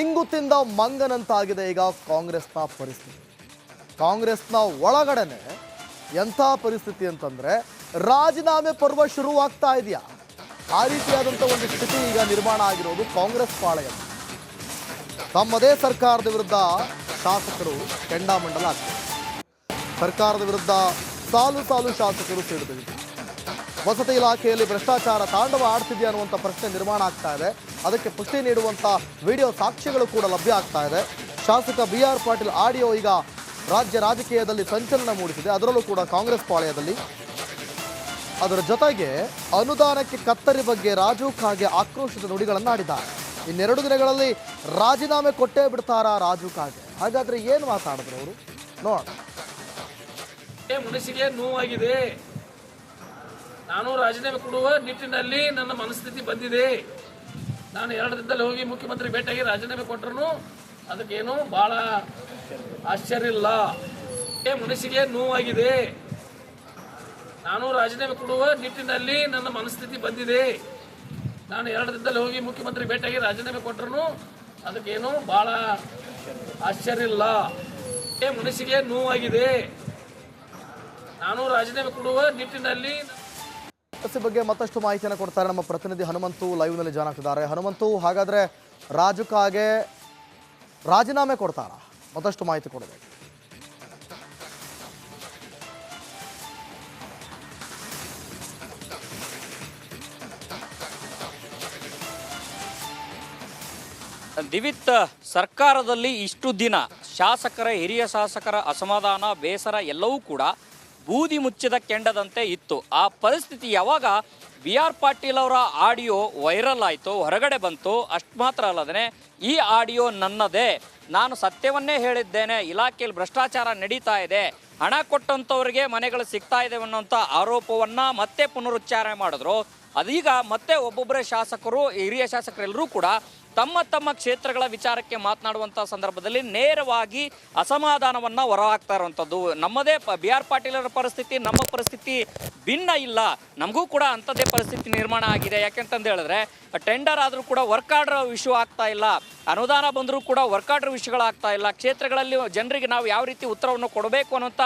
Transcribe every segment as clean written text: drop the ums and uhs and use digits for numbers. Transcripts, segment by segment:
ಇಂಗು ತಿಂದ ಮಂಗನಂತಾಗಿದೆ ಈಗ ಕಾಂಗ್ರೆಸ್ನ ಪರಿಸ್ಥಿತಿ. ಕಾಂಗ್ರೆಸ್ನ ಒಳಗಡೆನೆ ಎಂಥ ಪರಿಸ್ಥಿತಿ ಅಂತಂದ್ರೆ ರಾಜೀನಾಮೆ ಪರ್ವ ಶುರುವಾಗ್ತಾ ಇದೆಯಾ, ಆ ರೀತಿಯಾದಂಥ ಒಂದು ಸ್ಥಿತಿ ಈಗ ನಿರ್ಮಾಣ ಆಗಿರೋದು ಕಾಂಗ್ರೆಸ್ ಪಾಳೆಯ. ತಮ್ಮದೇ ಸರ್ಕಾರದ ವಿರುದ್ಧ ಶಾಸಕರು ಕೆಂಡಾಮಂಡಲ ಆಗ್ತಾರೆ. ಸರ್ಕಾರದ ವಿರುದ್ಧ ಸಾಲು ಸಾಲು ಶಾಸಕರು ಸಿಡಿದಿದ್ದಾರೆ. ವಸತಿ ಇಲಾಖೆಯಲ್ಲಿ ಭ್ರಷ್ಟಾಚಾರ ತಾಂಡವ ಆಡ್ತಿದೆಯಾ ಅನ್ನುವಂಥ ಪ್ರಶ್ನೆ ನಿರ್ಮಾಣ ಆಗ್ತಾ ಇದೆ. ಅದಕ್ಕೆ ಪುಷ್ಟಿ ನೀಡುವಂಥ ವಿಡಿಯೋ ಸಾಕ್ಷ್ಯಗಳು ಕೂಡ ಲಭ್ಯ ಆಗ್ತಾ ಇದೆ. ಶಾಸಕ BR ಪಾಟೀಲ್ ಆಡಿಯೋ ಈಗ ರಾಜ್ಯ ರಾಜಕೀಯದಲ್ಲಿ ಸಂಚಲನ ಮೂಡಿಸಿದೆ, ಅದರಲ್ಲೂ ಕೂಡ ಕಾಂಗ್ರೆಸ್ ಪಾಳೆಯದಲ್ಲಿ. ಅದರ ಜೊತೆಗೆ ಅನುದಾನಕ್ಕೆ ಕತ್ತರಿ ಬಗ್ಗೆ ರಾಜು ಕಾಗೆ ಆಕ್ರೋಶದ ನುಡಿಗಳನ್ನು ಆಡಿದ್ದಾರೆ. ಇನ್ನೆರಡು ದಿನಗಳಲ್ಲಿ ರಾಜೀನಾಮೆ ಕೊಟ್ಟೇ ಬಿಡ್ತಾರಾ ರಾಜು ಕಾಗೆ? ಹಾಗಾದ್ರೆ ಏನು ಮಾತಾಡಿದ್ರು ಅವರು ನೋಡೋಣ. ಮನಸ್ಸಿಗೆ ನೋವಾಗಿದೆ. ನಾನು ರಾಜೀನಾಮೆ ಕೊಡುವ ನಿಟ್ಟಿನಲ್ಲಿ ನನ್ನ ಮನಸ್ಥಿತಿ ಬಂದಿದೆ. ನಾನು 2 ದಿನದಲ್ಲಿ ಹೋಗಿ ಮುಖ್ಯಮಂತ್ರಿ ಭೇಟಿಯಾಗಿ ರಾಜೀನಾಮೆ ಕೊಟ್ಟರು ಅದಕ್ಕೇನು ಬಹಳ ಆಶ್ಚರ್ಯ ಇಲ್ಲ. ಮನಸ್ಸಿಗೆ ನೋವಾಗಿದೆ. ನಾನು ರಾಜೀನಾಮೆ ಕೊಡುವ ನಿಟ್ಟಿನಲ್ಲಿ ನನ್ನ ಮನಸ್ಥಿತಿ ಬಂದಿದೆ. ನಾನು 2 ದಿನದಲ್ಲಿ ಹೋಗಿ ಮುಖ್ಯಮಂತ್ರಿ ಭೇಟಿಯಾಗಿ ರಾಜೀನಾಮೆ ಕೊಟ್ಟರು ಅದಕ್ಕೇನು ಬಹಳ ಆಶ್ಚರ್ಯ ಇಲ್ಲ. ಮನಸ್ಸಿಗೆ ನೋವಾಗಿದೆ. ನಾನು ರಾಜೀನಾಮೆ ಕೊಡುವ ನಿಟ್ಟಿನಲ್ಲಿ ಬಗ್ಗೆ ಮತ್ತಷ್ಟು ಮಾಹಿತಿಯನ್ನು ಕೊಡ್ತಾರೆ ನಮ್ಮ ಪ್ರತಿನಿಧಿ ಹನುಮಂತು ಲೈವ್ ನಲ್ಲಿ ಜಾಯ್ನ್ ಆಗ್ತಿದ್ದಾರೆ. ಹನುಮಂತು, ಹಾಗಾದ್ರೆ ರಾಜು ಕಾಗೆ ರಾಜೀನಾಮೆ ಕೊಡ್ತಾರಾ? ಮತ್ತಷ್ಟು ಮಾಹಿತಿ ಕೊಡಬೇಕು. ದಿವಿತ್, ಸರ್ಕಾರದಲ್ಲಿ ಇಷ್ಟು ದಿನ ಶಾಸಕರ ಹಿರಿಯ ಶಾಸಕರ ಅಸಮಾಧಾನ, ಬೇಸರ ಎಲ್ಲವೂ ಕೂಡ ಬೂದಿ ಮುಚ್ಚಿದ ಕೆಂಡದಂತೆ ಇತ್ತು. ಆ ಪರಿಸ್ಥಿತಿ ಯಾವಾಗ BR ಪಾಟೀಲ್ ಅವರ ಆಡಿಯೋ ವೈರಲ್ ಆಯಿತು, ಹೊರಗಡೆ ಬಂತು, ಅಷ್ಟು ಮಾತ್ರ ಅಲ್ಲದೇ ಈ ಆಡಿಯೋ ನನ್ನದೇ, ನಾನು ಸತ್ಯವನ್ನೇ ಹೇಳಿದ್ದೇನೆ, ಇಲಾಖೆಯಲ್ಲಿ ಭ್ರಷ್ಟಾಚಾರ ನಡೀತಾ ಇದೆ, ಹಣ ಕೊಟ್ಟಂಥವ್ರಿಗೆ ಮನೆಗಳು ಸಿಗ್ತಾ ಇದೆ ಅನ್ನೋಂಥ ಆರೋಪವನ್ನು ಮತ್ತೆ ಪುನರುಚ್ಚಾರ ಮಾಡಿದ್ರು. ಅದೀಗ ಮತ್ತೆ ಒಬ್ಬೊಬ್ಬರೇ ಶಾಸಕರು, ಹಿರಿಯ ಶಾಸಕರೆಲ್ಲರೂ ಕೂಡ ತಮ್ಮ ತಮ್ಮ ಕ್ಷೇತ್ರಗಳ ವಿಚಾರಕ್ಕೆ ಮಾತನಾಡುವಂಥ ಸಂದರ್ಭದಲ್ಲಿ ನೇರವಾಗಿ ಅಸಮಾಧಾನವನ್ನು ಹೊರಹಾಕ್ತಾ ಇರುವಂಥದ್ದು. ನಮ್ಮದೇ BR ಪಾಟೀಲರ ಪರಿಸ್ಥಿತಿ ನಮ್ಮ ಪರಿಸ್ಥಿತಿ ಭಿನ್ನ ಇಲ್ಲ, ನಮಗೂ ಕೂಡ ಅಂಥದ್ದೇ ಪರಿಸ್ಥಿತಿ ನಿರ್ಮಾಣ ಆಗಿದೆ. ಯಾಕೆಂತಂದು ಹೇಳಿದ್ರೆ ಟೆಂಡರ್ ಆದರೂ ಕೂಡ ವರ್ಕ್ ಆರ್ಡರ್ ಇಶ್ಯೂ ಆಗ್ತಾ ಇಲ್ಲ, ಅನುದಾನ ಬಂದರೂ ಕೂಡ ವರ್ಕ್ ಆರ್ಡರ್ ವಿಷಯಗಳಾಗ್ತಾ ಇಲ್ಲ, ಕ್ಷೇತ್ರಗಳಲ್ಲಿ ಜನರಿಗೆ ನಾವು ಯಾವ ರೀತಿ ಉತ್ತರವನ್ನು ಕೊಡಬೇಕು ಅನ್ನೋಂಥ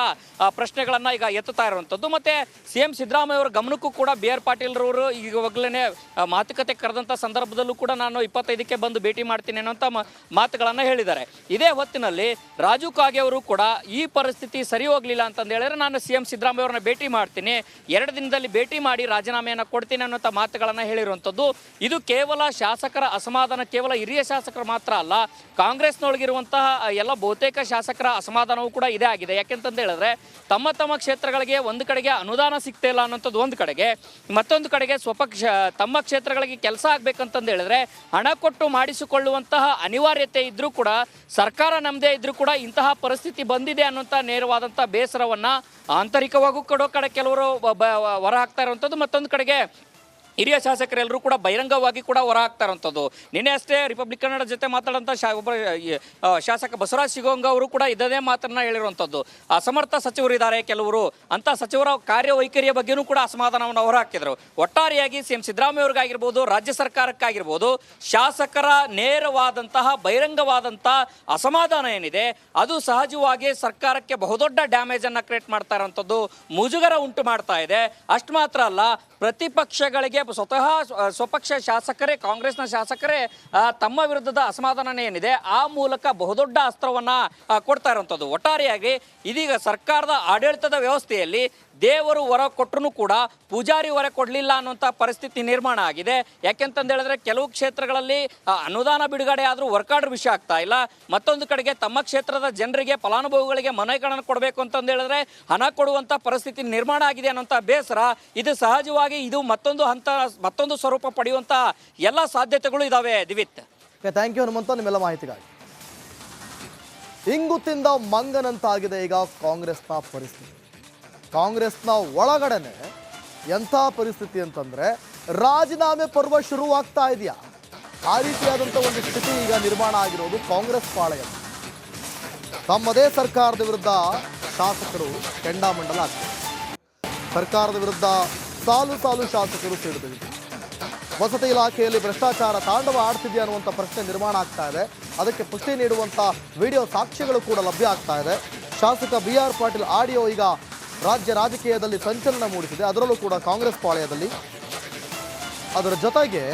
ಪ್ರಶ್ನೆಗಳನ್ನು ಈಗ ಎತ್ತುತ್ತಾ ಇರುವಂಥದ್ದು. ಮತ್ತು CM ಸಿದ್ದರಾಮಯ್ಯ ಅವರ ಗಮನಕ್ಕೂ ಕೂಡ BR ಪಾಟೀಲ್ರವರು ಈಗಾಗಲೇ ಮಾತುಕತೆ ಕರೆದಂಥ ಸಂದರ್ಭದಲ್ಲೂ ಕೂಡ ನಾನು 25ಕ್ಕೆ ಬಂದು ಭೇಟಿ ಮಾಡ್ತೀನಿ ಅನ್ನೋಂಥ ಮಾತುಗಳನ್ನು ಹೇಳಿದ್ದಾರೆ. ಇದೇ ಹೊತ್ತಿನಲ್ಲಿ ರಾಜು ಕಾಗೆ ಅವರು ಕೂಡ ಈ ಪರಿಸ್ಥಿತಿ ಸರಿ ಹೋಗಲಿಲ್ಲ ಅಂತಂದು ಹೇಳಿದ್ರೆ ನಾನು CM ಸಿದ್ದರಾಮಯ್ಯ ಅವ್ರನ್ನ ಭೇಟಿ ಮಾಡ್ತೀನಿ, 2 ದಿನದಲ್ಲಿ ಭೇಟಿ ಮಾಡಿ ರಾಜೀನಾಮೆಯನ್ನು ಕೊಡ್ತೀನಿ ಅನ್ನೋಂಥ ಮಾತುಗಳನ್ನು ಹೇಳಿರುವಂಥದ್ದು. ಇದು ಕೇವಲ ಶಾಸಕರ ಅಸಮಾಧಾನ, ಕೇವಲ ಹಿರಿಯ ಶಾಸಕರು ಮಾತ್ರ ಅಲ್ಲ, ಕಾಂಗ್ರೆಸ್ನೊಳಗಿರುವಂತಹ ಎಲ್ಲ ಬಹುತೇಕ ಶಾಸಕರ ಅಸಮಾಧಾನವೂ ಕೂಡ ಇದೇ ಆಗಿದೆ. ಯಾಕೆಂತಂದು ಹೇಳಿದ್ರೆ ತಮ್ಮ ತಮ್ಮ ಕ್ಷೇತ್ರಗಳಿಗೆ ಒಂದು ಕಡೆಗೆ ಅನುದಾನ ಸಿಗ್ತಾ ಇಲ್ಲ ಅನ್ನೋಂಥದ್ದು ಒಂದು ಕಡೆಗೆ, ಮತ್ತೊಂದು ಕಡೆಗೆ ತಮ್ಮ ಕ್ಷೇತ್ರಗಳಿಗೆ ಕೆಲಸ ಆಗ್ಬೇಕಂತಂದು ಹೇಳಿದ್ರೆ ಹಣ ಕೊಟ್ಟು ಮಾಡಿಸಿಕೊಳ್ಳುವಂತಹ ಅನಿವಾರ್ಯತೆ ಇದ್ರೂ ಕೂಡ, ಸರ್ಕಾರ ನಮ್ಮದೇ ಇದ್ರೂ ಕೂಡ ಇಂತಹ ಪರಿಸ್ಥಿತಿ ಬಂದಿದೆ ಅನ್ನುವಂಥ ನೇರವಾದಂಥ ಬೇಸರವನ್ನು ಆಂತರಿಕವಾಗೂ ಕಡೆ ಕೆಲವರು ಹೊರ ಹಾಕ್ತಾ ಇರುವಂಥದ್ದು, ಮತ್ತೊಂದು ಕಡೆಗೆ ಹಿರಿಯ ಶಾಸಕರೆಲ್ಲರೂ ಕೂಡ ಬಹಿರಂಗವಾಗಿ ಕೂಡ ಹೊರ ಹಾಕ್ತಾ ಇರುವಂಥದ್ದು. ನಿನ್ನೆ ಅಷ್ಟೇ ರಿಪಬ್ಲಿಕ್ ಕನ್ನಡ ಜೊತೆ ಮಾತಾಡೋಂಥ ಒಬ್ಬ ಶಾಸಕ ಬಸವರಾಜ್ ಶಿಗೋಂಗ ಅವರು ಕೂಡ ಇದೇ ಮಾತನ್ನು ಹೇಳಿರುವಂಥದ್ದು. ಅಸಮರ್ಥ ಸಚಿವರಿದ್ದಾರೆ ಕೆಲವರು, ಅಂಥ ಸಚಿವರ ಕಾರ್ಯವೈಖರಿಯ ಬಗ್ಗೆಯೂ ಕೂಡ ಅಸಮಾಧಾನವನ್ನು ಹೊರ ಹಾಕಿದರು. ಒಟ್ಟಾರೆಯಾಗಿ CM ಸಿದ್ದರಾಮಯ್ಯ ಅವ್ರಿಗಾಗಿರ್ಬೋದು, ರಾಜ್ಯ ಸರ್ಕಾರಕ್ಕಾಗಿರ್ಬೋದು, ಶಾಸಕರ ನೇರವಾದಂತಹ ಬಹಿರಂಗವಾದಂಥ ಅಸಮಾಧಾನ ಏನಿದೆ ಅದು ಸಹಜವಾಗಿ ಸರ್ಕಾರಕ್ಕೆ ಬಹುದೊಡ್ಡ ಡ್ಯಾಮೇಜನ್ನು ಕ್ರಿಯೇಟ್ ಮಾಡ್ತಾ ಇರೋಂಥದ್ದು, ಮುಜುಗರ ಉಂಟು ಮಾಡ್ತಾ ಇದೆ. ಅಷ್ಟು ಮಾತ್ರ ಅಲ್ಲ, ಪ್ರತಿಪಕ್ಷಗಳಿಗೆ ಸ್ವಪಕ್ಷ ಶಾಸಕರೇ, ಕಾಂಗ್ರೆಸ್ನ ಶಾಸಕರೇ ತಮ್ಮ ವಿರುದ್ಧದ ಅಸಮಾಧಾನ ಏನಿದೆ ಆ ಮೂಲಕ ಬಹುದೊಡ್ಡ ಅಸ್ತ್ರವನ್ನು ಕೊಡ್ತಾ ಇರುವಂಥದ್ದು. ಒಟ್ಟಾರೆಯಾಗಿ ಇದೀಗ ಸರ್ಕಾರದ ಆಡಳಿತದ ವ್ಯವಸ್ಥೆಯಲ್ಲಿ ದೇವರು ಹೊರ ಕೊಟ್ಟರು ಕೂಡ ಪೂಜಾರಿ ಹೊರ ಕೊಡಲಿಲ್ಲ ಅನ್ನುವಂಥ ಪರಿಸ್ಥಿತಿ ನಿರ್ಮಾಣ ಆಗಿದೆ. ಯಾಕೆಂತಂದು ಹೇಳಿದ್ರೆ ಕೆಲವು ಕ್ಷೇತ್ರಗಳಲ್ಲಿ ಅನುದಾನ ಬಿಡುಗಡೆ ಆದರೂ ವರ್ಕ್ ಆರ್ಡರ್ ವಿಷಯ ಆಗ್ತಾ ಇಲ್ಲ, ಮತ್ತೊಂದು ಕಡೆಗೆ ತಮ್ಮ ಕ್ಷೇತ್ರದ ಜನರಿಗೆ, ಫಲಾನುಭವಿಗಳಿಗೆ ಮನೆಗಳನ್ನು ಕೊಡಬೇಕು ಅಂತಂದು ಹೇಳಿದ್ರೆ ಹಣ ಕೊಡುವಂಥ ಪರಿಸ್ಥಿತಿ ನಿರ್ಮಾಣ ಆಗಿದೆ ಅನ್ನೋಂಥ ಬೇಸರ. ಇದು ಸಹಜವಾಗಿ ಇದು ಮತ್ತೊಂದು ಸ್ವರೂಪ ಪಡೆಯುವಂಥ ಎಲ್ಲ ಸಾಧ್ಯತೆಗಳು ಇದಾವೆ. ದಿವಿತ್, ಥ್ಯಾಂಕ್ ಯು ಹನುಮಂತ ನಿಮ್ಮೆಲ್ಲ ಮಾಹಿತಿಗಾಗಿ. ಇಂಗು ತಿಂದ ಮಂಗನಂತಾಗಿದೆ ಈಗ ಕಾಂಗ್ರೆಸ್ನ ಪರಿಸ್ಥಿತಿ. ಕಾಂಗ್ರೆಸ್ನ ಒಳಗಡೆನೆ ಎಂಥ ಪರಿಸ್ಥಿತಿ ಅಂತಂದ್ರೆ ರಾಜೀನಾಮೆ ಪರ್ವ ಶುರುವಾಗ್ತಾ ಇದೆಯಾ, ಆ ರೀತಿಯಾದಂಥ ಒಂದು ಸ್ಥಿತಿ ಈಗ ನಿರ್ಮಾಣ ಆಗಿರೋದು ಕಾಂಗ್ರೆಸ್ ಪಾಳೆಯ. ತಮ್ಮದೇ ಸರ್ಕಾರದ ವಿರುದ್ಧ ಶಾಸಕರು ಕೆಂಡಾಮಂಡಲ ಆಗ್ತಾರೆ. ಸರ್ಕಾರದ ವಿರುದ್ಧ ಸಾಲು ಸಾಲು ಶಾಸಕರು ಸಿಡಿದಿದ್ದಾರೆ. ವಸತಿ ಇಲಾಖೆಯಲ್ಲಿ ಭ್ರಷ್ಟಾಚಾರ ತಾಂಡವ ಆಡ್ತಿದೆಯಾ ಅನ್ನುವಂಥ ಪ್ರಶ್ನೆ ನಿರ್ಮಾಣ ಆಗ್ತಾ ಇದೆ. ಅದಕ್ಕೆ ಪುಷ್ಟಿ ನೀಡುವಂಥ ವಿಡಿಯೋ ಸಾಕ್ಷ್ಯಗಳು ಕೂಡ ಲಭ್ಯ ಆಗ್ತಾ ಇದೆ. ಶಾಸಕ BR ಪಾಟೀಲ್ ಆಡಿಯೋ ಈಗ ರಾಜ್ಯ ರಾಜಕೀಯದಲ್ಲಿ ಸಂಚಲನ ಮೂಡಿಸಿದೆ, ಅದರಲ್ಲೂ ಕೂಡ ಕಾಂಗ್ರೆಸ್ ಪಾಳೆಯದಲ್ಲಿ. ಅದರ ಜೊತೆಗೆ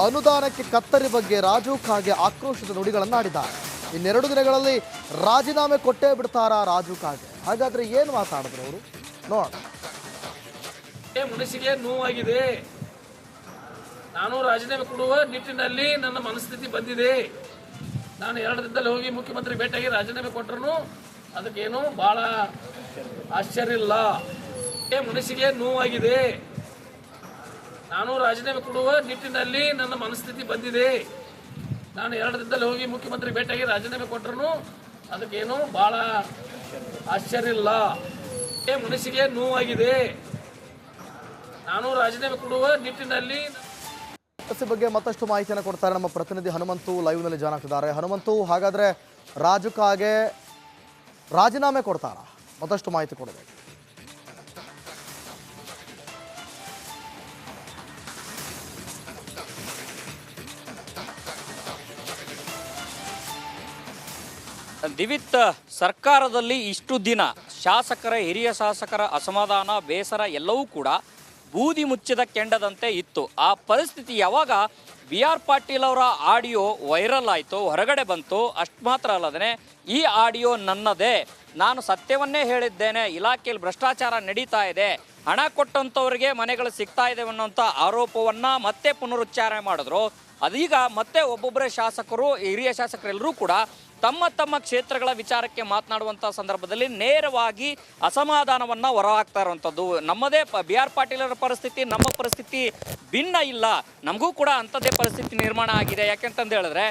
ಅನುದಾನಕ್ಕೆ ಕತ್ತರಿ ಬಗ್ಗೆ ರಾಜು ಕಾಗೆ ಆಕ್ರೋಶದ ನುಡಿಗಳನ್ನಾಡಿದ್ದಾರೆ. ಇನ್ನೆರಡು ದಿನಗಳಲ್ಲಿ ರಾಜೀನಾಮೆ ಕೊಟ್ಟೇ ಬಿಡ್ತಾರಾ ರಾಜು ಕಾಗೆ? ಹಾಗಾದ್ರೆ ಏನು ಮಾತಾಡಿದ್ರು ಅವರು ನೋಡೋಣ. ಮನಸ್ಸಿಗೆ ನೋವಾಗಿದೆ. ನಾನು ರಾಜೀನಾಮೆ ಕೊಡುವ ನಿಟ್ಟಿನಲ್ಲಿ ನನ್ನ ಮನಸ್ಥಿತಿ ಬಂದಿದೆ. ನಾನು 2 ದಿನದಲ್ಲಿ ಹೋಗಿ ಮುಖ್ಯಮಂತ್ರಿ ಭೇಟಿಯಾಗಿ ರಾಜೀನಾಮೆ ಕೊಟ್ಟರು ಅದಕ್ಕೇನು ಬಹಳ ಆಶ್ಚರ್ಯ ಇಲ್ಲ. ಮನಸ್ಸಿಗೆ ನೋವಾಗಿದೆ. ನಾನು ರಾಜೀನಾಮೆ ಕೊಡುವ ನಿಟ್ಟಿನಲ್ಲಿ ನನ್ನ ಮನಸ್ಥಿತಿ ಬಂದಿದೆ. ನಾನು 2 ದಿನದಲ್ಲಿ ಹೋಗಿ ಮುಖ್ಯಮಂತ್ರಿ ಭೇಟಿಯಾಗಿ ರಾಜೀನಾಮೆ ಕೊಟ್ಟರು ಅದಕ್ಕೇನು ಬಹಳ ಆಶ್ಚರ್ಯ ಇಲ್ಲ. ಮನಸ್ಸಿಗೆ ನೋವಾಗಿದೆ. ನಾನು ರಾಜೀನಾಮೆ ಕೊಡುವ ನಿಟ್ಟಿನಲ್ಲಿ ಬಗ್ಗೆ ಮತ್ತಷ್ಟು ಮಾಹಿತಿಯನ್ನು ಕೊಡ್ತಾರೆ ನಮ್ಮ ಪ್ರತಿನಿಧಿ ಹನುಮಂತು ಲೈವ್ನಲ್ಲಿ ಜಾಯ್ನ್ ಆಗ್ತಿದ್ದಾರೆ. ಹನುಮಂತು, ಹಾಗಾದ್ರೆ ರಾಜು ಕಾಗೆ ರಾಜೀನಾಮೆ ಕೊಡ್ತಾರಾ? ಮತ್ತಷ್ಟು ಮಾಹಿತಿ ಕೊಡಬೇಕು. ದಿವಿತ್, ಸರ್ಕಾರದಲ್ಲಿ ಇಷ್ಟು ದಿನ ಶಾಸಕರ ಹಿರಿಯ ಶಾಸಕರ ಅಸಮಾಧಾನ ಬೇಸರ ಎಲ್ಲವೂ ಕೂಡ ಬೂದಿ ಮುಚ್ಚಿದ ಕೆಂಡದಂತೆ ಇತ್ತು. ಆ ಪರಿಸ್ಥಿತಿ ಯಾವಾಗ BR ಪಾಟೀಲ್ ಅವರ ಆಡಿಯೋ ವೈರಲ್ ಆಯಿತು, ಹೊರಗಡೆ ಬಂತು, ಅಷ್ಟು ಮಾತ್ರ ಅಲ್ಲದೇ ಈ ಆಡಿಯೋ ನನ್ನದೇ, ನಾನು ಸತ್ಯವನ್ನೇ ಹೇಳಿದ್ದೇನೆ, ಇಲಾಖೆಯಲ್ಲಿ ಭ್ರಷ್ಟಾಚಾರ ನಡೀತಾ ಇದೆ, ಹಣ ಕೊಟ್ಟಂಥವ್ರಿಗೆ ಮನೆಗಳು ಸಿಗ್ತಾ ಇದೆ ಅನ್ನೋಂಥ ಆರೋಪವನ್ನು ಮತ್ತೆ ಪುನರುಚ್ಚಾರ ಮಾಡಿದ್ರು. ಅದೀಗ ಮತ್ತೆ ಒಬ್ಬೊಬ್ಬರೇ ಶಾಸಕರು, ಹಿರಿಯ ಶಾಸಕರೆಲ್ಲರೂ ಕೂಡ ತಮ್ಮ ತಮ್ಮ ಕ್ಷೇತ್ರಗಳ ವಿಚಾರಕ್ಕೆ ಮಾತನಾಡುವಂಥ ಸಂದರ್ಭದಲ್ಲಿ ನೇರವಾಗಿ ಅಸಮಾಧಾನವನ್ನು ಹೊರಹಾಕ್ತಾ ಇರುವಂಥದ್ದು. ನಮ್ಮದೇ BR ಪಾಟೀಲರ ಪರಿಸ್ಥಿತಿ ನಮ್ಮ ಪರಿಸ್ಥಿತಿ ಭಿನ್ನ ಇಲ್ಲ, ನಮಗೂ ಕೂಡ ಅಂಥದ್ದೇ ಪರಿಸ್ಥಿತಿ ನಿರ್ಮಾಣ ಆಗಿದೆ. ಯಾಕೆಂತಂದು ಹೇಳಿದ್ರೆ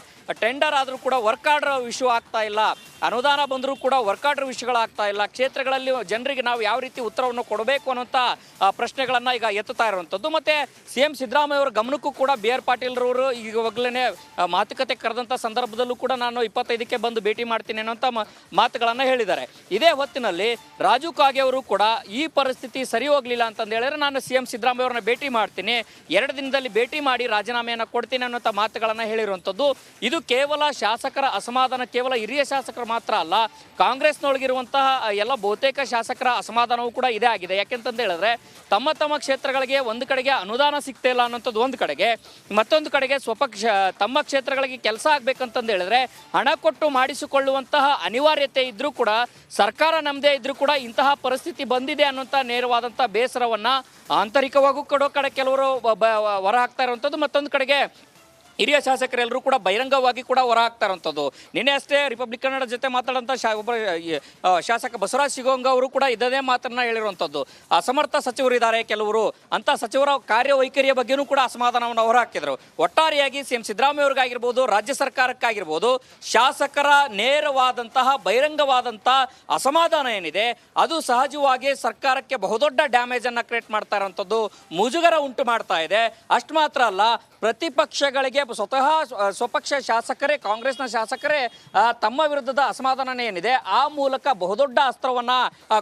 ಟೆಂಡರ್ ಆದರೂ ಕೂಡ ವರ್ಕ್ ಆರ್ಡರ್ ಇಶ್ಯೂ ಆಗ್ತಾ ಇಲ್ಲ, ಅನುದಾನ ಬಂದರೂ ಕೂಡ ವರ್ಕ್ ಆರ್ಡರ್ ವಿಷಯಗಳಾಗ್ತಾ ಇಲ್ಲ, ಕ್ಷೇತ್ರಗಳಲ್ಲಿ ಜನರಿಗೆ ನಾವು ಯಾವ ರೀತಿ ಉತ್ತರವನ್ನು ಕೊಡಬೇಕು ಅನ್ನೋಂಥ ಪ್ರಶ್ನೆಗಳನ್ನು ಈಗ ಎತ್ತುತ್ತಾ ಇರುವಂಥದ್ದು. ಮತ್ತು CM ಸಿದ್ದರಾಮಯ್ಯ ಅವರ ಗಮನಕ್ಕೂ ಕೂಡ BR ಪಾಟೀಲ್ರವರು ಈಗಾಗಲೇ ಮಾತುಕತೆ ಕರೆದಂಥ ಸಂದರ್ಭದಲ್ಲೂ ಕೂಡ ನಾನು 25ಕ್ಕೆ ಬಂದು ಭೇಟಿ ಮಾಡ್ತೀನಿ ಅನ್ನೋಂಥ ಮಾತುಗಳನ್ನು ಹೇಳಿದ್ದಾರೆ. ಇದೇ ಹೊತ್ತಿನಲ್ಲಿ ರಾಜು ಕಾಗೆ ಅವರು ಕೂಡ ಈ ಪರಿಸ್ಥಿತಿ ಸರಿ ಹೋಗಲಿಲ್ಲ ಅಂತಂದು ಹೇಳಿದ್ರೆ ನಾನು CM ಸಿದ್ದರಾಮಯ್ಯ ಅವ್ರನ್ನ ಭೇಟಿ ಮಾಡ್ತೀನಿ, 2 ದಿನದಲ್ಲಿ ಭೇಟಿ ಮಾಡಿ ರಾಜೀನಾಮೆಯನ್ನು ಕೊಡ್ತೀನಿ ಅನ್ನೋಂಥ ಮಾತುಗಳನ್ನು ಹೇಳಿರುವಂಥದ್ದು. ಇದು ಕೇವಲ ಶಾಸಕರ ಅಸಮಾಧಾನ, ಕೇವಲ ಹಿರಿಯ ಶಾಸಕರು ಮಾತ್ರ ಅಲ್ಲ, ಕಾಂಗ್ರೆಸ್ನೊಳಗಿರುವಂತಹ ಎಲ್ಲ ಬಹುತೇಕ ಶಾಸಕರ ಅಸಮಾಧಾನವೂ ಕೂಡ ಇದೇ ಆಗಿದೆ. ಯಾಕೆಂತಂದು ಹೇಳಿದ್ರೆ ತಮ್ಮ ತಮ್ಮ ಕ್ಷೇತ್ರಗಳಿಗೆ ಒಂದು ಕಡೆಗೆ ಅನುದಾನ ಸಿಗ್ತಾ ಇಲ್ಲ ಅನ್ನೋಂಥದ್ದು ಒಂದು ಕಡೆಗೆ, ಮತ್ತೊಂದು ಕಡೆಗೆ ತಮ್ಮ ಕ್ಷೇತ್ರಗಳಿಗೆ ಕೆಲಸ ಆಗ್ಬೇಕಂತಂದು ಹೇಳಿದ್ರೆ ಹಣ ಕೊಟ್ಟು ಮಾಡಿಸಿಕೊಳ್ಳುವಂತಹ ಅನಿವಾರ್ಯತೆ ಇದ್ರೂ ಕೂಡ, ಸರ್ಕಾರ ನಮ್ಮದೇ ಇದ್ರೂ ಕೂಡ ಇಂತಹ ಪರಿಸ್ಥಿತಿ ಬಂದಿದೆ ಅನ್ನುವಂಥ ನೇರವಾದಂಥ ಬೇಸರವನ್ನು ಆಂತರಿಕವಾಗೂ ಕೊಡೋ ಕಡೆ ಕೆಲವರು ಹೊರ ಹಾಕ್ತಾ ಇರುವಂಥದ್ದು, ಮತ್ತೊಂದು ಕಡೆಗೆ ಹಿರಿಯ ಶಾಸಕರೆಲ್ಲರೂ ಕೂಡ ಬಹಿರಂಗವಾಗಿ ಕೂಡ ಹೊರ ಹಾಕ್ತಾ ಇರುವಂಥದ್ದು. ನಿನ್ನೆ ಅಷ್ಟೇ ರಿಪಬ್ಲಿಕ್ ಕನ್ನಡ ಜೊತೆ ಮಾತಾಡೋಂಥ ಒಬ್ಬ ಶಾಸಕ ಬಸವರಾಜ್ ಶಿಗೋಂಗ ಅವರು ಕೂಡ ಇದೇ ಮಾತನ್ನ ಹೇಳಿರುವಂಥದ್ದು. ಅಸಮರ್ಥ ಸಚಿವರಿದ್ದಾರೆ ಕೆಲವರು, ಅಂಥ ಸಚಿವರ ಕಾರ್ಯವೈಖರಿಯ ಬಗ್ಗೆಯೂ ಕೂಡ ಅಸಮಾಧಾನವನ್ನು ಹೊರ ಹಾಕಿದರು. ಒಟ್ಟಾರೆಯಾಗಿ CM ಸಿದ್ದರಾಮಯ್ಯ ಅವ್ರಿಗಾಗಿರ್ಬೋದು, ರಾಜ್ಯ ಸರ್ಕಾರಕ್ಕಾಗಿರ್ಬೋದು, ಶಾಸಕರ ನೇರವಾದಂತಹ ಬಹಿರಂಗವಾದಂಥ ಅಸಮಾಧಾನ ಏನಿದೆ ಅದು ಸಹಜವಾಗಿ ಸರ್ಕಾರಕ್ಕೆ ಬಹುದೊಡ್ಡ ಡ್ಯಾಮೇಜನ್ನು ಕ್ರಿಯೇಟ್ ಮಾಡ್ತಾ ಇರೋಂಥದ್ದು, ಮುಜುಗರ ಉಂಟು ಮಾಡ್ತಾ ಇದೆ. ಅಷ್ಟು ಮಾತ್ರ ಅಲ್ಲ, ಪ್ರತಿಪಕ್ಷಗಳಿಗೆ ಸ್ವಪಕ್ಷ ಶಾಸಕರೇ, ಕಾಂಗ್ರೆಸ್ನ ಶಾಸಕರೇ ತಮ್ಮ ವಿರುದ್ಧದ ಅಸಮಾಧಾನ ಏನಿದೆ ಆ ಮೂಲಕ ಬಹುದೊಡ್ಡ ಅಸ್ತ್ರವನ್ನು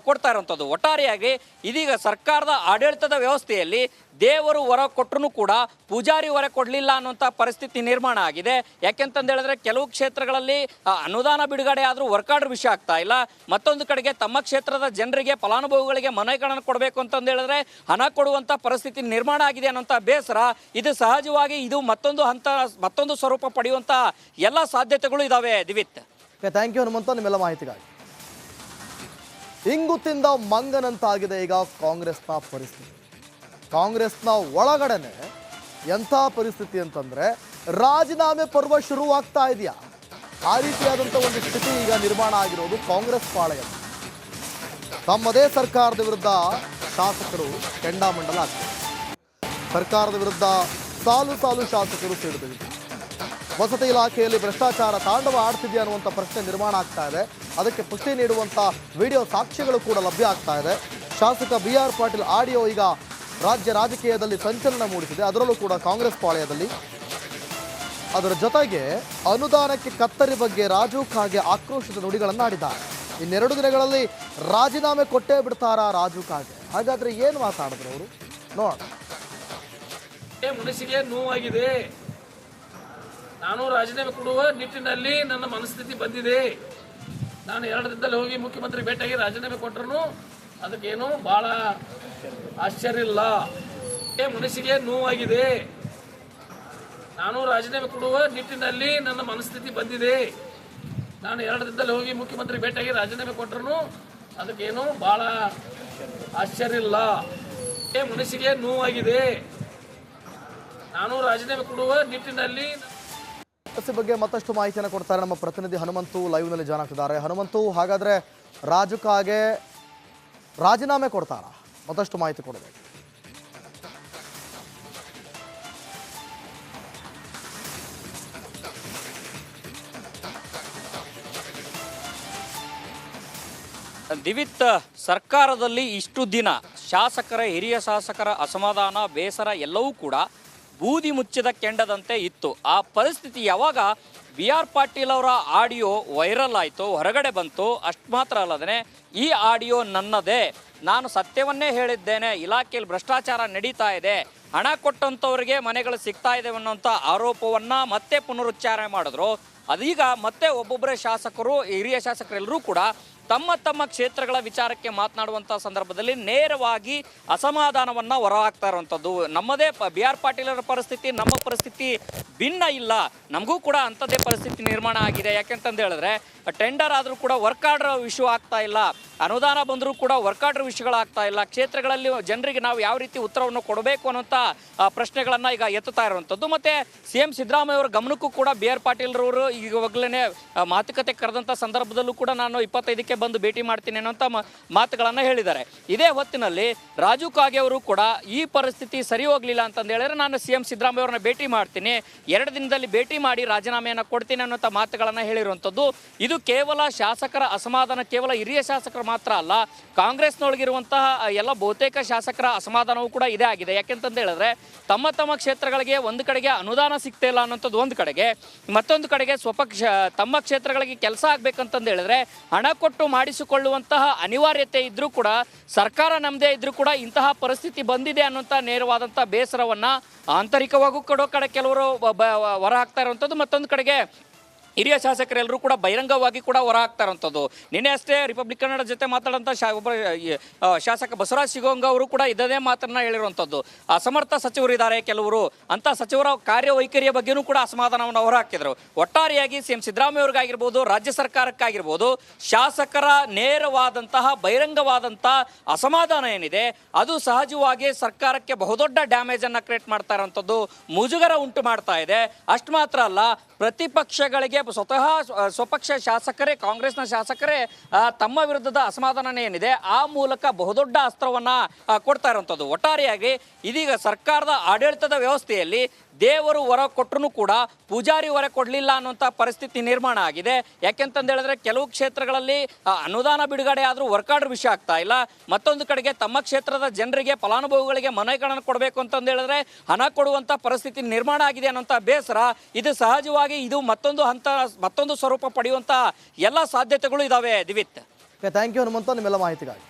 ಕೊಡ್ತಾ ಇರುವಂಥದ್ದು. ಒಟ್ಟಾರೆಯಾಗಿ ಇದೀಗ ಸರ್ಕಾರದ ಆಡಳಿತದ ವ್ಯವಸ್ಥೆಯಲ್ಲಿ ದೇವರು ಹೊರ ಕೊಟ್ಟರು ಕೂಡ ಪೂಜಾರಿ ಹೊರ ಕೊಡಲಿಲ್ಲ ಅನ್ನುವಂಥ ಪರಿಸ್ಥಿತಿ ನಿರ್ಮಾಣ ಆಗಿದೆ. ಯಾಕೆಂತಂದು ಹೇಳಿದ್ರೆ ಕೆಲವು ಕ್ಷೇತ್ರಗಳಲ್ಲಿ ಅನುದಾನ ಬಿಡುಗಡೆ ಆದರೂ ವರ್ಕ್ ಆರ್ಡರ್ ವಿಷಯ ಆಗ್ತಾ ಇಲ್ಲ, ಮತ್ತೊಂದು ಕಡೆಗೆ ತಮ್ಮ ಕ್ಷೇತ್ರದ ಜನರಿಗೆ, ಫಲಾನುಭವಿಗಳಿಗೆ ಮನೆಗಳನ್ನು ಕೊಡಬೇಕು ಅಂತಂದು ಹೇಳಿದ್ರೆ ಹಣ ಕೊಡುವಂಥ ಪರಿಸ್ಥಿತಿ ನಿರ್ಮಾಣ ಆಗಿದೆ ಅನ್ನೋಂಥ ಬೇಸರ. ಇದು ಸಹಜವಾಗಿ ಇದು ಮತ್ತೊಂದು ಸ್ವರೂಪ ಪಡೆಯುವಂಥ ಎಲ್ಲ ಸಾಧ್ಯತೆಗಳು ಇದಾವೆ. ದಿವಿತ್, ಥ್ಯಾಂಕ್ ಯು ಹನುಮಂತ ನಿಮ್ಮೆಲ್ಲ ಮಾಹಿತಿಗಾಗಿ. ಇಂಗು ತಿಂದ ಮಂಗನಂತಾಗಿದೆ ಈಗ ಕಾಂಗ್ರೆಸ್ನ ಪರಿಸ್ಥಿತಿ. ಕಾಂಗ್ರೆಸ್ನ ಒಳಗಡೆನೆ ಎಂಥ ಪರಿಸ್ಥಿತಿ ಅಂತಂದ್ರೆ ರಾಜೀನಾಮೆ ಪರ್ವ ಶುರುವಾಗ್ತಾ ಇದೆಯಾ, ಆ ರೀತಿಯಾದಂಥ ಒಂದು ಸ್ಥಿತಿ ಈಗ ನಿರ್ಮಾಣ ಆಗಿರೋದು ಕಾಂಗ್ರೆಸ್ ಪಾಳೆಯ. ತಮ್ಮದೇ ಸರ್ಕಾರದ ವಿರುದ್ಧ ಶಾಸಕರು ಕೆಂಡಾಮಂಡಲ ಆಗ್ತಾರೆ. ಸರ್ಕಾರದ ವಿರುದ್ಧ ಸಾಲು ಸಾಲು ಶಾಸಕರು ಸಿಡಿದಿದ್ದಾರೆ. ವಸತಿ ಇಲಾಖೆಯಲ್ಲಿ ಭ್ರಷ್ಟಾಚಾರ ತಾಂಡವ ಆಡ್ತಿದೆಯಾ ಅನ್ನುವಂಥ ಪ್ರಶ್ನೆ ನಿರ್ಮಾಣ ಆಗ್ತಾ ಇದೆ. ಅದಕ್ಕೆ ಪುಷ್ಟಿ ನೀಡುವಂಥ ವಿಡಿಯೋ ಸಾಕ್ಷ್ಯಗಳು ಕೂಡ ಲಭ್ಯ ಆಗ್ತಾ ಇದೆ. ಶಾಸಕ BR ಪಾಟೀಲ್ ಆಡಿಯೋ ಈಗ ರಾಜ್ಯ ರಾಜಕೀಯದಲ್ಲಿ ಸಂಚಲನ ಮೂಡಿಸಿದೆ, ಅದರಲ್ಲೂ ಕೂಡ ಕಾಂಗ್ರೆಸ್ ಪಾಳೆಯದಲ್ಲಿ. ಅದರ ಜೊತೆಗೆ ಅನುದಾನಕ್ಕೆ ಕತ್ತರಿ ಬಗ್ಗೆ ರಾಜು ಕಾಗೆ ಆಕ್ರೋಶದ ನುಡಿಗಳನ್ನಾಡಿದ್ದಾರೆ. ಇನ್ನೆರಡು ದಿನಗಳಲ್ಲಿ ರಾಜೀನಾಮೆ ಕೊಟ್ಟೇ ಬಿಡ್ತಾರಾ ರಾಜು ಕಾಗೆ? ಹಾಗಾದ್ರೆ ಏನು ಮಾತಾಡಿದ್ರು ಅವರು ನೋಡೋಣ. ಮನಸ್ಸಿಗೆ ನೋವಾಗಿದೆ. ನಾನು ರಾಜೀನಾಮೆ ಕೊಡುವ ನಿಟ್ಟಿನಲ್ಲಿ ನನ್ನ ಮನಸ್ಥಿತಿ ಬಂದಿದೆ. ನಾನು 2 ದಿನದಲ್ಲಿ ಹೋಗಿ ಮುಖ್ಯಮಂತ್ರಿ ಭೇಟಿಯಾಗಿ ರಾಜೀನಾಮೆ ಕೊಟ್ಟರು ಅದಕ್ಕೇನು ಭಾಳ ಆಶ್ಚರ್ಯ ಇಲ್ಲ. ಮನಸ್ಸಿಗೆ ನೋವಾಗಿದೆ. ನಾನು ರಾಜೀನಾಮೆ ಕೊಡುವ ನಿಟ್ಟಿನಲ್ಲಿ ನನ್ನ ಮನಸ್ಥಿತಿ ಬಂದಿದೆ. ನಾನು 2 ದಿನದಲ್ಲಿ ಹೋಗಿ ಮುಖ್ಯಮಂತ್ರಿ ಭೇಟಿಯಾಗಿ ರಾಜೀನಾಮೆ ಕೊಟ್ಟರು ಅದಕ್ಕೇನು ಭಾಳ ಆಶ್ಚರ್ಯ ಇಲ್ಲ. ಮನಸ್ಸಿಗೆ ನೋವಾಗಿದೆ. ನಾನು ರಾಜೀನಾಮೆ ಕೊಡುವ ನಿಟ್ಟಿನಲ್ಲಿ ಬಗ್ಗೆ ಮತ್ತಷ್ಟು ಮಾಹಿತಿಯನ್ನು ಕೊಡ್ತಾರೆ ನಮ್ಮ ಪ್ರತಿನಿಧಿ ಹನುಮಂತು ಲೈವ್ನಲ್ಲಿ ಜಾಯ್ನ್ ಆಗ್ತಿದ್ದಾರೆ. ಹನುಮಂತು, ಹಾಗಾದ್ರೆ ರಾಜು ಕಾಗೆ ರಾಜೀನಾಮೆ ಕೊಡ್ತಾರಾ? ಮತ್ತಷ್ಟು ಮಾಹಿತಿ ಕೊಡಬೇಕು. ದಿವಿತ್, ಸರ್ಕಾರದಲ್ಲಿ ಇಷ್ಟು ದಿನ ಶಾಸಕರ ಹಿರಿಯ ಶಾಸಕರ ಅಸಮಾಧಾನ ಬೇಸರ ಎಲ್ಲವೂ ಕೂಡ ಬೂದಿ ಮುಚ್ಚಿದ ಕೆಂಡದಂತೆ ಇತ್ತು. ಆ ಪರಿಸ್ಥಿತಿ ಯಾವಾಗ BR ಪಾಟೀಲ್ ಅವರ ಆಡಿಯೋ ವೈರಲ್ ಆಯಿತು, ಹೊರಗಡೆ ಬಂತು, ಅಷ್ಟು ಮಾತ್ರ ಅಲ್ಲದೇ ಈ ಆಡಿಯೋ ನನ್ನದೇ, ನಾನು ಸತ್ಯವನ್ನೇ ಹೇಳಿದ್ದೇನೆ, ಇಲಾಖೆಯಲ್ಲಿ ಭ್ರಷ್ಟಾಚಾರ ನಡೀತಾ ಇದೆ, ಹಣ ಕೊಟ್ಟಂಥವ್ರಿಗೆ ಮನೆಗಳು ಸಿಗ್ತಾ ಇದೆ ಅನ್ನೋಂಥ ಆರೋಪವನ್ನು ಮತ್ತೆ ಪುನರುಚ್ಚಾರ ಮಾಡಿದ್ರು. ಅದೀಗ ಮತ್ತೆ ಒಬ್ಬೊಬ್ಬರೇ ಶಾಸಕರು, ಹಿರಿಯ ಶಾಸಕರೆಲ್ಲರೂ ಕೂಡ ತಮ್ಮ ತಮ್ಮ ಕ್ಷೇತ್ರಗಳ ವಿಚಾರಕ್ಕೆ ಮಾತನಾಡುವಂಥ ಸಂದರ್ಭದಲ್ಲಿ ನೇರವಾಗಿ ಅಸಮಾಧಾನವನ್ನು ಹೊರಹಾಕ್ತಾ ಇರುವಂಥದ್ದು. ನಮ್ಮದೇ BR ಪಾಟೀಲರ ಪರಿಸ್ಥಿತಿ ನಮ್ಮ ಪರಿಸ್ಥಿತಿ ಭಿನ್ನ ಇಲ್ಲ, ನಮಗೂ ಕೂಡ ಅಂಥದ್ದೇ ಪರಿಸ್ಥಿತಿ ನಿರ್ಮಾಣ ಆಗಿದೆ. ಯಾಕೆಂತಂದು ಹೇಳಿದ್ರೆ ಟೆಂಡರ್ ಆದರೂ ಕೂಡ ವರ್ಕ್ ಆರ್ಡರ್ ಇಶ್ಯೂ ಆಗ್ತಾ ಇಲ್ಲ, ಅನುದಾನ ಬಂದರೂ ಕೂಡ ವರ್ಕ್ ಆರ್ಡರ್ ವಿಷಯಗಳಾಗ್ತಾ ಇಲ್ಲ, ಕ್ಷೇತ್ರಗಳಲ್ಲಿ ಜನರಿಗೆ ನಾವು ಯಾವ ರೀತಿ ಉತ್ತರವನ್ನು ಕೊಡಬೇಕು ಅನ್ನೋಂಥ ಪ್ರಶ್ನೆಗಳನ್ನು ಈಗ ಎತ್ತುತ್ತಾ ಇರುವಂಥದ್ದು. ಮತ್ತು CM ಸಿದ್ದರಾಮಯ್ಯ ಅವರ ಗಮನಕ್ಕೂ ಕೂಡ BR ಪಾಟೀಲ್ರವರು ಈಗಾಗಲೇ ಮಾತುಕತೆ ಕರೆದಂಥ ಸಂದರ್ಭದಲ್ಲೂ ಕೂಡ ನಾನು 25ಕ್ಕೆ ಬಂದು ಭೇಟಿ ಮಾಡ್ತೀನಿ ಅನ್ನೋಂಥ ಮಾತುಗಳನ್ನು ಹೇಳಿದ್ದಾರೆ. ಇದೇ ಹೊತ್ತಿನಲ್ಲಿ ರಾಜು ಕಾಗೆ ಅವರು ಕೂಡ ಈ ಪರಿಸ್ಥಿತಿ ಸರಿ ಹೋಗಲಿಲ್ಲ ಅಂತಂದು ಹೇಳಿದ್ರೆ ನಾನು CM ಸಿದ್ದರಾಮಯ್ಯ ಅವ್ರನ್ನ ಭೇಟಿ ಮಾಡ್ತೀನಿ, 2 ದಿನದಲ್ಲಿ ಭೇಟಿ ಮಾಡಿ ರಾಜೀನಾಮೆಯನ್ನು ಕೊಡ್ತೀನಿ ಅನ್ನೋಂಥ ಮಾತುಗಳನ್ನು ಹೇಳಿರುವಂಥದ್ದು. ಇದು ಕೇವಲ ಶಾಸಕರ ಅಸಮಾಧಾನ, ಕೇವಲ ಹಿರಿಯ ಶಾಸಕರು ಮಾತ್ರ ಅಲ್ಲ, ಕಾಂಗ್ರೆಸ್ನೊಳಗಿರುವಂತಹ ಎಲ್ಲ ಬಹುತೇಕ ಶಾಸಕರ ಅಸಮಾಧಾನವೂ ಕೂಡ ಇದೇ ಆಗಿದೆ. ಯಾಕೆಂತಂದು ಹೇಳಿದ್ರೆ ತಮ್ಮ ತಮ್ಮ ಕ್ಷೇತ್ರಗಳಿಗೆ ಒಂದು ಕಡೆಗೆ ಅನುದಾನ ಸಿಗ್ತಾ ಇಲ್ಲ ಅನ್ನೋಂಥದ್ದು ಒಂದು ಕಡೆಗೆ, ಮತ್ತೊಂದು ಕಡೆಗೆ ತಮ್ಮ ಕ್ಷೇತ್ರಗಳಿಗೆ ಕೆಲಸ ಆಗಬೇಕಂತಂದು ಹೇಳಿದ್ರೆ ಹಣ ಕೊಟ್ಟು ಮಾಡಿಸಿಕೊಳ್ಳುವಂತಹ ಅನಿವಾರ್ಯತೆ ಇದ್ರೂ ಕೂಡ, ಸರ್ಕಾರ ನಮ್ಮದೇ ಇದ್ರೂ ಕೂಡ ಇಂತಹ ಪರಿಸ್ಥಿತಿ ಬಂದಿದೆ ಅನ್ನುವಂಥ ನೇರವಾದಂಥ ಬೇಸರವನ್ನು ಆಂತರಿಕವಾಗೂ ಕೊಡೋ ಕಡೆ ಕೆಲವರು ಹೊರ ಹಾಕ್ತಾ ಇರುವಂಥದ್ದು, ಮತ್ತೊಂದು ಕಡೆಗೆ ಹಿರಿಯ ಶಾಸಕರೆಲ್ಲರೂ ಕೂಡ ಬಹಿರಂಗವಾಗಿ ಕೂಡ ಹೊರ ಹಾಕ್ತಾ ಇರುವಂಥದ್ದು. ನಿನ್ನೆ ಅಷ್ಟೇ ರಿಪಬ್ಲಿಕ್ ಕನ್ನಡ ಜೊತೆ ಮಾತಾಡೋಂಥ ಒಬ್ಬ ಶಾಸಕ ಬಸವರಾಜ್ ಶಿಗೋಂಗ ಅವರು ಕೂಡ ಇದೇ ಮಾತನ್ನ ಹೇಳಿರುವಂಥದ್ದು. ಅಸಮರ್ಥ ಸಚಿವರಿದ್ದಾರೆ ಕೆಲವರು, ಅಂಥ ಸಚಿವರ ಕಾರ್ಯವೈಖರಿಯ ಬಗ್ಗೆಯೂ ಕೂಡ ಅಸಮಾಧಾನವನ್ನು ಹೊರ ಹಾಕಿದರು. ಒಟ್ಟಾರೆಯಾಗಿ CM ಸಿದ್ದರಾಮಯ್ಯ ಅವ್ರಿಗಾಗಿರ್ಬೋದು, ರಾಜ್ಯ ಸರ್ಕಾರಕ್ಕಾಗಿರ್ಬೋದು, ಶಾಸಕರ ನೇರವಾದಂತಹ ಬಹಿರಂಗವಾದಂಥ ಅಸಮಾಧಾನ ಏನಿದೆ ಅದು ಸಹಜವಾಗಿ ಸರ್ಕಾರಕ್ಕೆ ಬಹುದೊಡ್ಡ ಡ್ಯಾಮೇಜನ್ನು ಕ್ರಿಯೇಟ್ ಮಾಡ್ತಾ ಇರೋಂಥದ್ದು, ಮುಜುಗರ ಉಂಟು ಮಾಡ್ತಾ ಇದೆ. ಅಷ್ಟು ಮಾತ್ರ ಅಲ್ಲ, ಪ್ರತಿಪಕ್ಷಗಳಿಗೆ ಸ್ವಪಕ್ಷ ಶಾಸಕರೇ, ಕಾಂಗ್ರೆಸ್ನ ಶಾಸಕರೇ ತಮ್ಮ ವಿರುದ್ಧದ ಅಸಮಾಧಾನ ಏನಿದೆ ಆ ಮೂಲಕ ಬಹುದೊಡ್ಡ ಅಸ್ತ್ರವನ್ನು ಕೊಡ್ತಾ ಇರುವಂಥದ್ದು. ಒಟ್ಟಾರೆಯಾಗಿ ಇದೀಗ ಸರ್ಕಾರದ ಆಡಳಿತದ ವ್ಯವಸ್ಥೆಯಲ್ಲಿ ದೇವರು ಹೊರ ಕೊಟ್ಟರು ಕೂಡ ಪೂಜಾರಿ ಹೊರ ಕೊಡಲಿಲ್ಲ ಅನ್ನುವಂಥ ಪರಿಸ್ಥಿತಿ ನಿರ್ಮಾಣ ಆಗಿದೆ. ಯಾಕೆಂತಂದು ಹೇಳಿದ್ರೆ ಕೆಲವು ಕ್ಷೇತ್ರಗಳಲ್ಲಿ ಅನುದಾನ ಬಿಡುಗಡೆ ಆದರೂ ವರ್ಕ್ ಆರ್ಡರ್ ವಿಷಯ ಆಗ್ತಾ ಇಲ್ಲ, ಮತ್ತೊಂದು ಕಡೆಗೆ ತಮ್ಮ ಕ್ಷೇತ್ರದ ಜನರಿಗೆ, ಫಲಾನುಭವಿಗಳಿಗೆ ಮನೆಗಳನ್ನು ಕೊಡಬೇಕು ಅಂತಂದು ಹೇಳಿದ್ರೆ ಹಣ ಕೊಡುವಂಥ ಪರಿಸ್ಥಿತಿ ನಿರ್ಮಾಣ ಆಗಿದೆ ಅನ್ನೋಂಥ ಬೇಸರ. ಇದು ಸಹಜವಾಗಿ ಇದು ಮತ್ತೊಂದು ಸ್ವರೂಪ ಪಡೆಯುವಂಥ ಎಲ್ಲ ಸಾಧ್ಯತೆಗಳು ಇದ್ದಾವೆ. ದಿವಿತ್, ಥ್ಯಾಂಕ್ ಯು ಹನುಮಂತ ನಿಮ್ಮೆಲ್ಲ ಮಾಹಿತಿಗಾಗಿ.